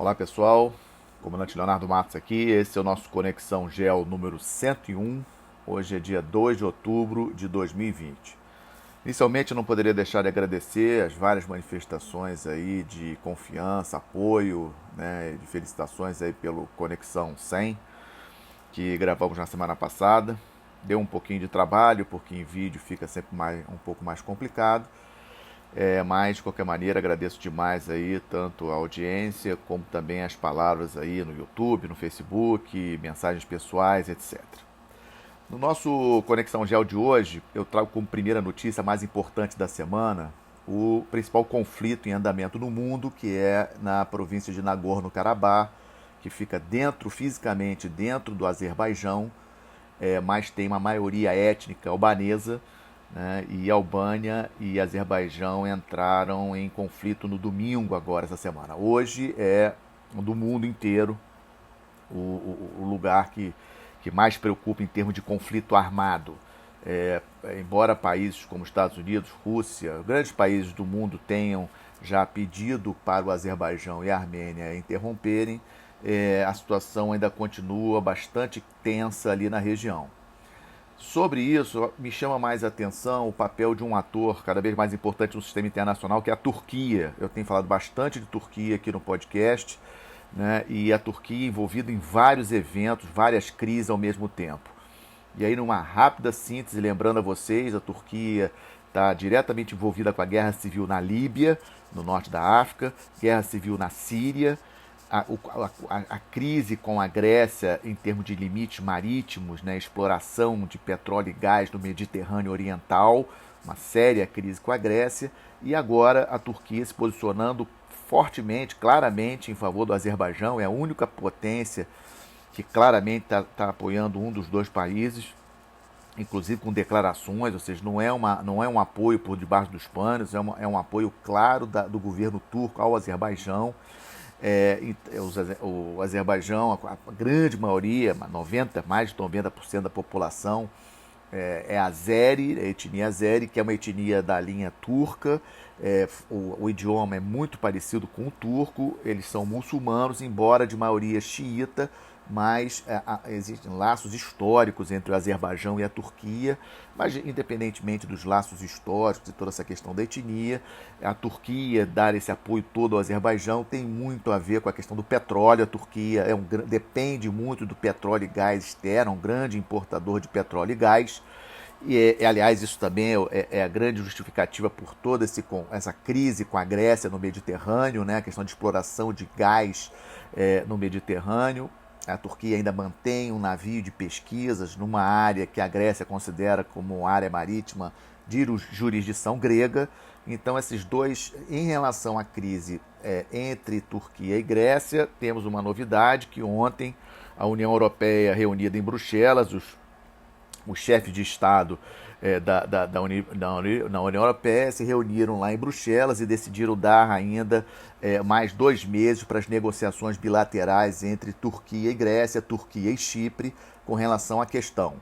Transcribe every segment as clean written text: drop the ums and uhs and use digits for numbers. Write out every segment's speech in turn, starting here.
Olá pessoal, comandante Leonardo Matos aqui, esse é o nosso Conexão Gel número 101, hoje é dia 2 de outubro de 2020. Inicialmente eu não poderia deixar de agradecer as várias manifestações aí de confiança, apoio, né, de felicitações aí pelo Conexão 100, que gravamos na semana passada. Deu um pouquinho de trabalho, porque em vídeo fica sempre um pouco mais complicado. Mas, de qualquer maneira, agradeço demais aí tanto a audiência como também as palavras aí no YouTube, no Facebook, mensagens pessoais, etc. No nosso Conexão Gel de hoje, eu trago como primeira notícia mais importante da semana o principal conflito em andamento no mundo, que é na província de Nagorno-Karabakh, que fica fisicamente dentro do Azerbaijão, mas tem uma maioria étnica albanesa, né, e Albânia e Azerbaijão entraram em conflito no domingo agora, essa semana. Hoje é do mundo inteiro o lugar que mais preocupa em termos de conflito armado. Embora países como Estados Unidos, Rússia, grandes países do mundo tenham já pedido para o Azerbaijão e a Armênia interromperem, a situação ainda continua bastante tensa ali na região. Sobre isso, me chama mais a atenção o papel de um ator cada vez mais importante no sistema internacional, que é a Turquia. Eu tenho falado bastante de Turquia aqui no podcast, né? E a Turquia envolvida em vários eventos, várias crises ao mesmo tempo. E aí, numa rápida síntese, lembrando a vocês, a Turquia está diretamente envolvida com a guerra civil na Líbia, no norte da África, guerra civil na Síria, a crise com a Grécia em termos de limites marítimos, né, exploração de petróleo e gás no Mediterrâneo Oriental, uma séria crise com a Grécia, e agora a Turquia se posicionando fortemente, claramente em favor do Azerbaijão, é a única potência que claramente está apoiando um dos dois países, inclusive com declarações, ou seja, não é um apoio por debaixo dos panos, é um apoio claro do governo turco ao Azerbaijão. O Azerbaijão, a grande maioria, mais de 90% da população é azeri, a etnia azeri, que é uma etnia da linha turca. O idioma é muito parecido com o turco, eles são muçulmanos, embora de maioria xiita, mas existem laços históricos entre o Azerbaijão e a Turquia, mas independentemente dos laços históricos e toda essa questão da etnia, a Turquia dar esse apoio todo ao Azerbaijão tem muito a ver com a questão do petróleo. A Turquia depende muito do petróleo e gás externo, é um grande importador de petróleo e gás. Aliás, isso também é a grande justificativa por toda essa crise com a Grécia no Mediterrâneo, né? A questão de exploração de gás no Mediterrâneo. A Turquia ainda mantém um navio de pesquisas numa área que a Grécia considera como área marítima de jurisdição grega. Então, esses dois, em relação à crise entre Turquia e Grécia, temos uma novidade que ontem a União Europeia, reunida em Bruxelas, os chefes de Estado da União Europeia se reuniram lá em Bruxelas e decidiram dar ainda mais 2 meses para as negociações bilaterais entre Turquia e Grécia, Turquia e Chipre, com relação à questão.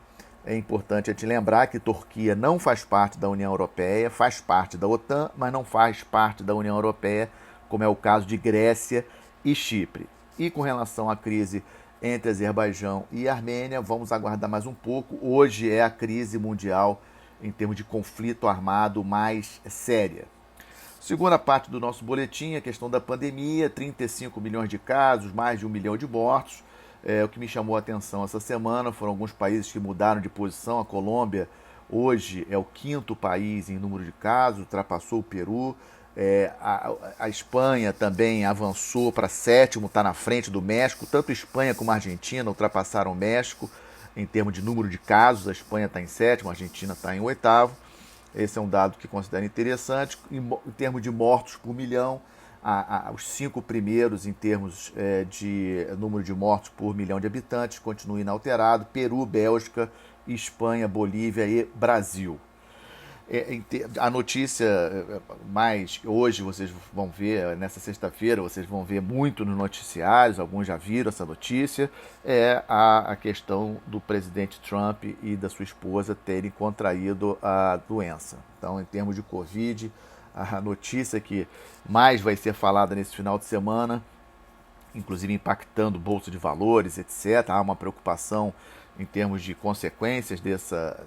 É importante te lembrar que Turquia não faz parte da União Europeia, faz parte da OTAN, mas não faz parte da União Europeia, como é o caso de Grécia e Chipre. E com relação à crise entre Azerbaijão e Armênia, vamos aguardar mais um pouco. Hoje é a crise mundial em termos de conflito armado mais séria. Segunda parte do nosso boletim, a questão da pandemia, 35 milhões de casos, mais de 1 milhão de mortos. O que me chamou a atenção essa semana foram alguns países que mudaram de posição. A Colômbia hoje é o 5º país em número de casos, ultrapassou o Peru. A Espanha também avançou para 7º, está na frente do México. Tanto a Espanha como a Argentina ultrapassaram o México em termos de número de casos. A Espanha está em 7º, a Argentina está em 8º. Esse é um dado que considero interessante. Em termos de mortos por milhão, os 5 primeiros em termos de número de mortos por milhão de habitantes continuam inalterados: Peru, Bélgica, Espanha, Bolívia e Brasil. A notícia mais hoje vocês vão ver, nessa sexta-feira, vocês vão ver muito nos noticiários, alguns já viram essa notícia, é a questão do presidente Trump e da sua esposa terem contraído a doença. Então, em termos de Covid, a notícia que mais vai ser falada nesse final de semana inclusive impactando bolsa de valores, etc. Há uma preocupação em termos de consequências dessa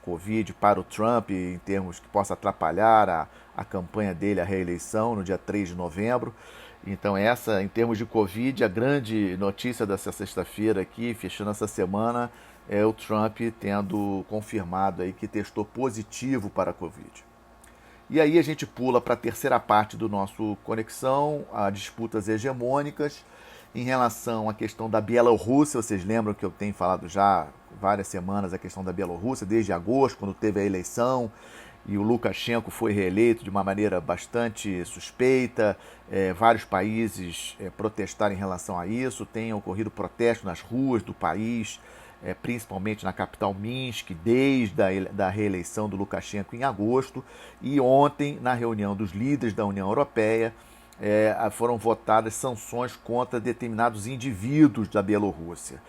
Covid para o Trump, em termos que possa atrapalhar a campanha dele, a reeleição, no dia 3 de novembro. Então essa, em termos de Covid, a grande notícia dessa sexta-feira aqui, fechando essa semana, é o Trump tendo confirmado aí que testou positivo para a Covid. E aí a gente pula para a terceira parte do nosso Conexão, a disputas hegemônicas, em relação à questão da Bielorrússia. Vocês lembram que eu tenho falado já várias semanas a questão da Bielorrússia, desde agosto, quando teve a eleição, e o Lukashenko foi reeleito de uma maneira bastante suspeita. Vários países protestaram em relação a isso, tem ocorrido protestos nas ruas do país, principalmente na capital Minsk, desde a reeleição do Lukashenko em agosto. E ontem, na reunião dos líderes da União Europeia, foram votadas sanções contra determinados indivíduos da Bielorrússia,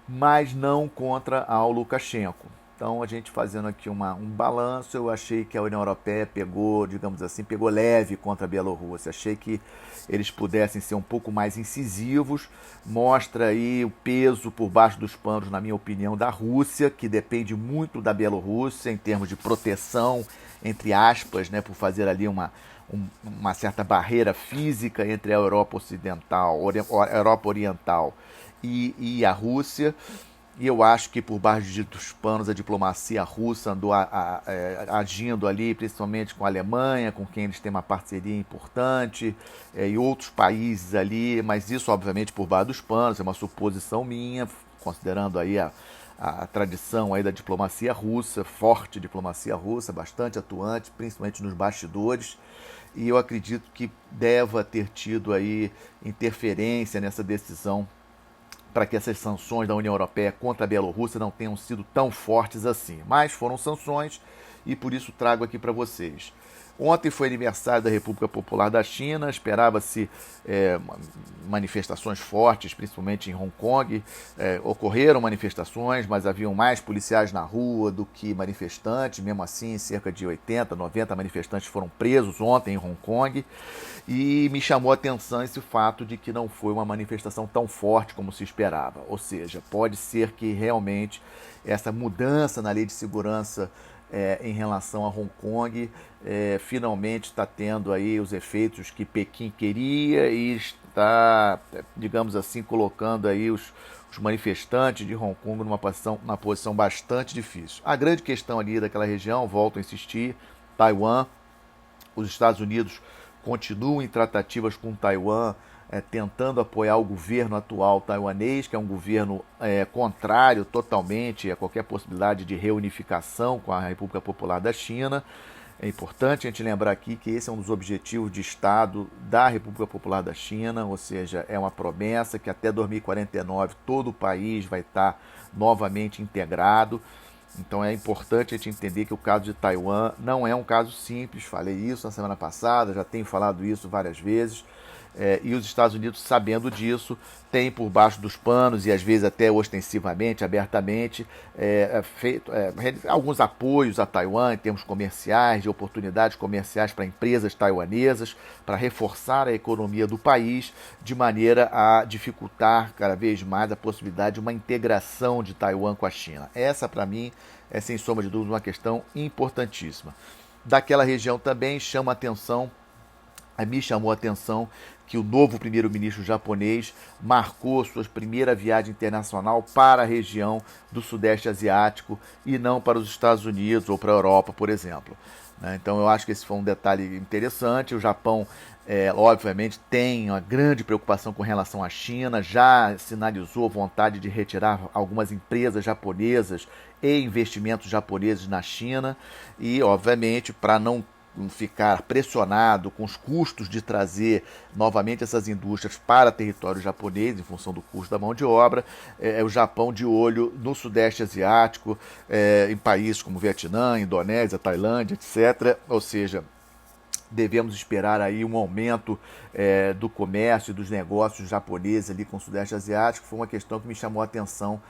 mas não contra o Lukashenko. Então, a gente fazendo aqui um balanço, eu achei que a União Europeia pegou, digamos assim, pegou leve contra a Bielorrússia. Achei que eles pudessem ser um pouco mais incisivos. Mostra aí o peso por baixo dos panos, na minha opinião, da Rússia, que depende muito da Bielorrússia em termos de proteção, entre aspas, né, por fazer ali uma certa barreira física entre a Europa Ocidental, a Europa Oriental e a Rússia. E eu acho que por baixo dos panos a diplomacia russa andou agindo ali, principalmente com a Alemanha, com quem eles têm uma parceria importante, e outros países ali, mas isso obviamente por baixo dos panos, é uma suposição minha, considerando aí a tradição aí da diplomacia russa, forte diplomacia russa, bastante atuante, principalmente nos bastidores. E eu acredito que deva ter tido aí interferência nessa decisão para que essas sanções da União Europeia contra a Bielorrússia não tenham sido tão fortes assim. Mas foram sanções e por isso trago aqui para vocês. Ontem foi aniversário da República Popular da China, esperava-se manifestações fortes, principalmente em Hong Kong. Ocorreram manifestações, mas haviam mais policiais na rua do que manifestantes. Mesmo assim, cerca de 80, 90 manifestantes foram presos ontem em Hong Kong. E me chamou a atenção esse fato de que não foi uma manifestação tão forte como se esperava. Ou seja, pode ser que realmente essa mudança na lei de segurança em relação a Hong Kong finalmente está tendo aí os efeitos que Pequim queria e está, digamos assim, colocando aí os manifestantes de Hong Kong numa posição bastante difícil. A grande questão ali daquela região, volto a insistir, Taiwan. Os Estados Unidos continuam em tratativas com Taiwan, tentando apoiar o governo atual taiwanês, que é um governo contrário totalmente a qualquer possibilidade de reunificação com a República Popular da China. É importante a gente lembrar aqui que esse é um dos objetivos de Estado da República Popular da China, ou seja, é uma promessa que até 2049 todo o país vai estar novamente integrado. Então é importante a gente entender que o caso de Taiwan não é um caso simples. Falei isso na semana passada, já tenho falado isso várias vezes. E os Estados Unidos, sabendo disso, têm por baixo dos panos e às vezes até ostensivamente, abertamente, feito alguns apoios a Taiwan em termos comerciais, de oportunidades comerciais para empresas taiwanesas, para reforçar a economia do país, de maneira a dificultar cada vez mais a possibilidade de uma integração de Taiwan com a China. Essa, para mim, é sem sombra de dúvida uma questão importantíssima. Daquela região também me chamou a atenção que o novo primeiro-ministro japonês marcou sua primeira viagem internacional para a região do Sudeste Asiático e não para os Estados Unidos ou para a Europa, por exemplo. Então eu acho que esse foi um detalhe interessante. O Japão, obviamente, tem uma grande preocupação com relação à China, já sinalizou vontade de retirar algumas empresas japonesas e investimentos japoneses na China e, obviamente, para não ficar pressionado com os custos de trazer novamente essas indústrias para território japonês, em função do custo da mão de obra, o Japão de olho no Sudeste Asiático, em países como Vietnã, Indonésia, Tailândia, etc. Ou seja, devemos esperar aí um aumento do comércio e dos negócios japoneses ali com o Sudeste Asiático. Foi uma questão que me chamou a atenção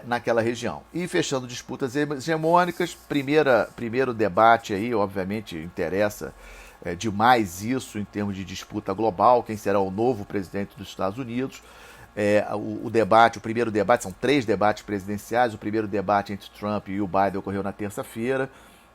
naquela região. E fechando disputas hegemônicas, primeiro debate aí, obviamente, interessa demais isso em termos de disputa global, quem será o novo presidente dos Estados Unidos. O debate, o primeiro debate, são 3 debates presidenciais, o primeiro debate entre Trump e o Biden ocorreu na terça-feira.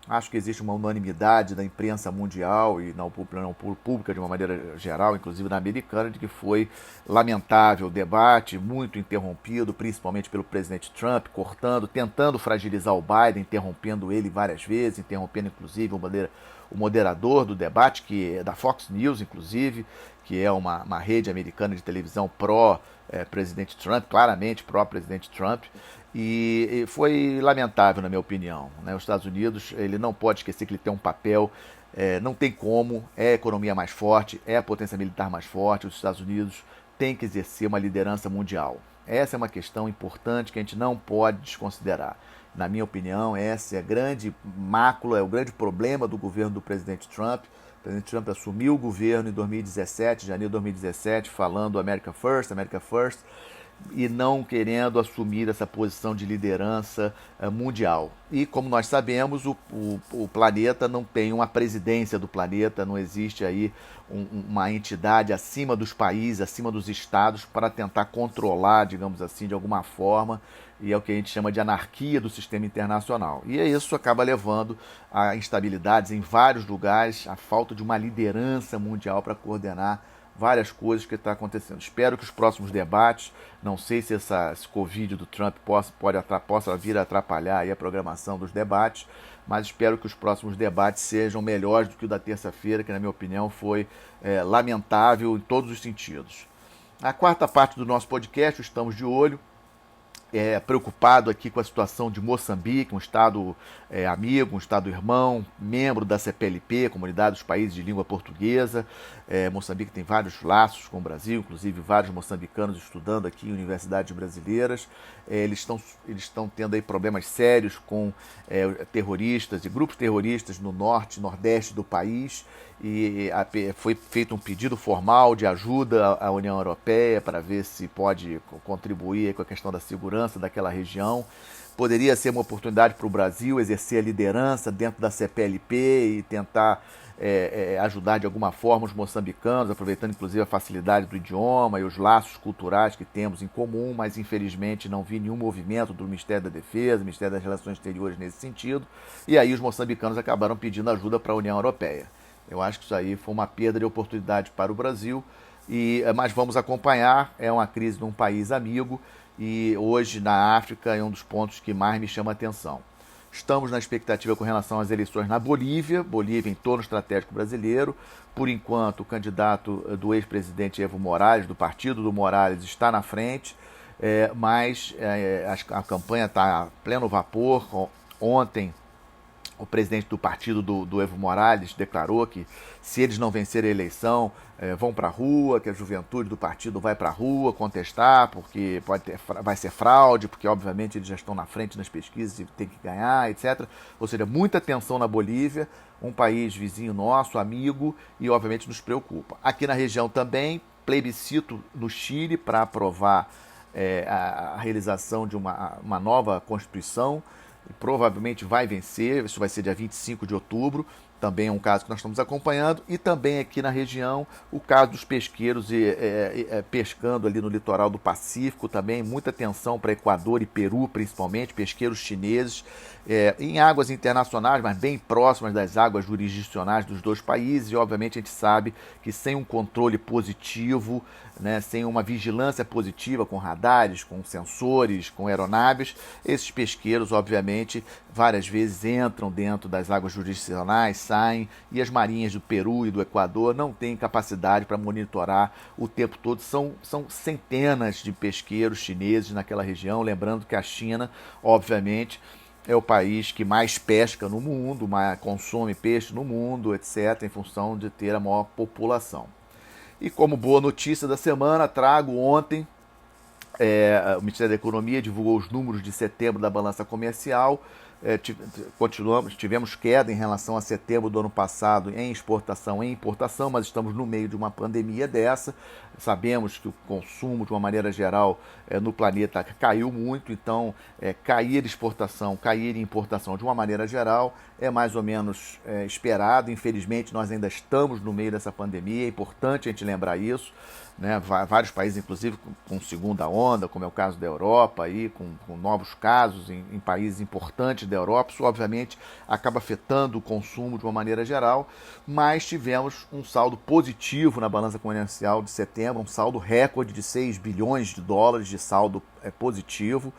Acho que existe uma unanimidade da imprensa mundial e na opinião pública de uma maneira geral, inclusive na americana, de que foi lamentável o debate, muito interrompido, principalmente pelo presidente Trump, cortando, tentando fragilizar o Biden, interrompendo ele várias vezes, interrompendo inclusive o moderador do debate, que é da Fox News, inclusive, que é uma rede americana de televisão pró-presidente Trump, claramente pró-presidente Trump. E foi lamentável, na minha opinião, né? Os Estados Unidos, ele não pode esquecer que ele tem um papel, não tem como, é a economia mais forte, é a potência militar mais forte, os Estados Unidos têm que exercer uma liderança mundial. Essa é uma questão importante que a gente não pode desconsiderar. Na minha opinião, essa é a grande mácula, é o grande problema do governo do presidente Trump. O presidente Trump assumiu o governo em 2017, janeiro de 2017, falando America First, e não querendo assumir essa posição de liderança mundial. E, como nós sabemos, o planeta não tem uma presidência do planeta, não existe aí uma entidade acima dos países, acima dos estados, para tentar controlar, digamos assim, de alguma forma, e é o que a gente chama de anarquia do sistema internacional. E isso acaba levando a instabilidades em vários lugares, a falta de uma liderança mundial para coordenar várias coisas que estão acontecendo. Espero que os próximos debates, não sei se esse Covid do Trump possa vir a atrapalhar aí a programação dos debates, mas espero que os próximos debates sejam melhores do que o da terça-feira, que na minha opinião foi lamentável em todos os sentidos. A quarta parte do nosso podcast, Estamos de Olho, preocupado aqui com a situação de Moçambique, um estado amigo, um estado irmão, membro da CPLP, Comunidade dos Países de Língua Portuguesa. Moçambique tem vários laços com o Brasil, inclusive vários moçambicanos estudando aqui em universidades brasileiras. Eles estão tendo aí problemas sérios com terroristas e grupos terroristas no norte e nordeste do país. E foi feito um pedido formal de ajuda à União Europeia para ver se pode contribuir com a questão da segurança daquela região. Poderia ser uma oportunidade para o Brasil exercer a liderança dentro da CPLP e tentar ajudar de alguma forma os moçambicanos, aproveitando inclusive a facilidade do idioma e os laços culturais que temos em comum, mas infelizmente não vi nenhum movimento do Ministério da Defesa, Ministério das Relações Exteriores nesse sentido, e aí os moçambicanos acabaram pedindo ajuda para a União Europeia. Eu acho que isso aí foi uma perda de oportunidade para o Brasil, mas vamos acompanhar. É uma crise num país amigo e hoje na África é um dos pontos que mais me chama a atenção. Estamos na expectativa com relação às eleições na Bolívia, em torno estratégico brasileiro. Por enquanto, o candidato do ex-presidente Evo Morales, do partido do Morales, está na frente, mas a campanha está a pleno vapor. Ontem, o presidente do partido do Evo Morales declarou que se eles não vencerem a eleição, vão para a rua, que a juventude do partido vai para a rua contestar, porque vai ser fraude, porque obviamente eles já estão na frente nas pesquisas e tem que ganhar, etc. Ou seja, muita tensão na Bolívia, um país vizinho nosso, amigo, e obviamente nos preocupa. Aqui na região também, plebiscito no Chile para aprovar a realização de uma nova Constituição. Provavelmente vai vencer, isso vai ser dia 25 de outubro, também é um caso que nós estamos acompanhando, e também aqui na região o caso dos pesqueiros pescando ali no litoral do Pacífico, também muita atenção para Equador e Peru, principalmente, pesqueiros chineses, em águas internacionais, mas bem próximas das águas jurisdicionais dos dois países, e obviamente a gente sabe que sem um controle positivo, né, sem uma vigilância positiva com radares, com sensores, com aeronaves, esses pesqueiros, obviamente, várias vezes entram dentro das águas jurisdicionais, saem, e as marinhas do Peru e do Equador não têm capacidade para monitorar o tempo todo. São centenas de pesqueiros chineses naquela região, lembrando que a China, obviamente, é o país que mais pesca no mundo, consome peixe no mundo, etc., em função de ter a maior população. E como boa notícia da semana, trago ontem, o Ministério da Economia divulgou os números de setembro da balança comercial. tivemos queda em relação a setembro do ano passado em exportação e importação, mas estamos no meio de uma pandemia dessa. Sabemos que o consumo, de uma maneira geral, no planeta caiu muito, então cair exportação, cair importação de uma maneira geral é mais ou menos esperado. Infelizmente, nós ainda estamos no meio dessa pandemia, é importante a gente lembrar isso. Né, vários países, inclusive, com segunda onda, como é o caso da Europa, aí, com novos casos em países importantes da Europa. Isso, obviamente, acaba afetando o consumo de uma maneira geral, mas tivemos um saldo positivo na balança comercial de setembro, um saldo recorde de 6 bilhões de dólares de saldo positivo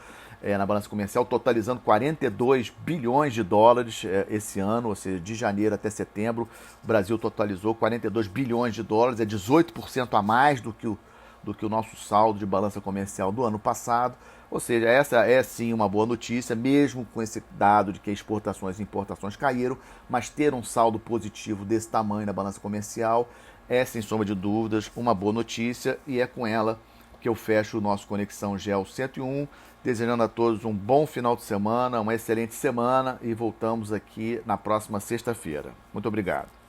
na balança comercial, totalizando 42 bilhões de dólares esse ano, ou seja, de janeiro até setembro, o Brasil totalizou 42 bilhões de dólares, é 18% a mais do que o nosso saldo de balança comercial do ano passado. Ou seja, essa é sim uma boa notícia, mesmo com esse dado de que exportações e importações caíram, mas ter um saldo positivo desse tamanho na balança comercial é, sem sombra de dúvidas, uma boa notícia, e é com ela que eu fecho o nosso Conexão GEO 101, desejando a todos um bom final de semana, uma excelente semana, e voltamos aqui na próxima sexta-feira. Muito obrigado.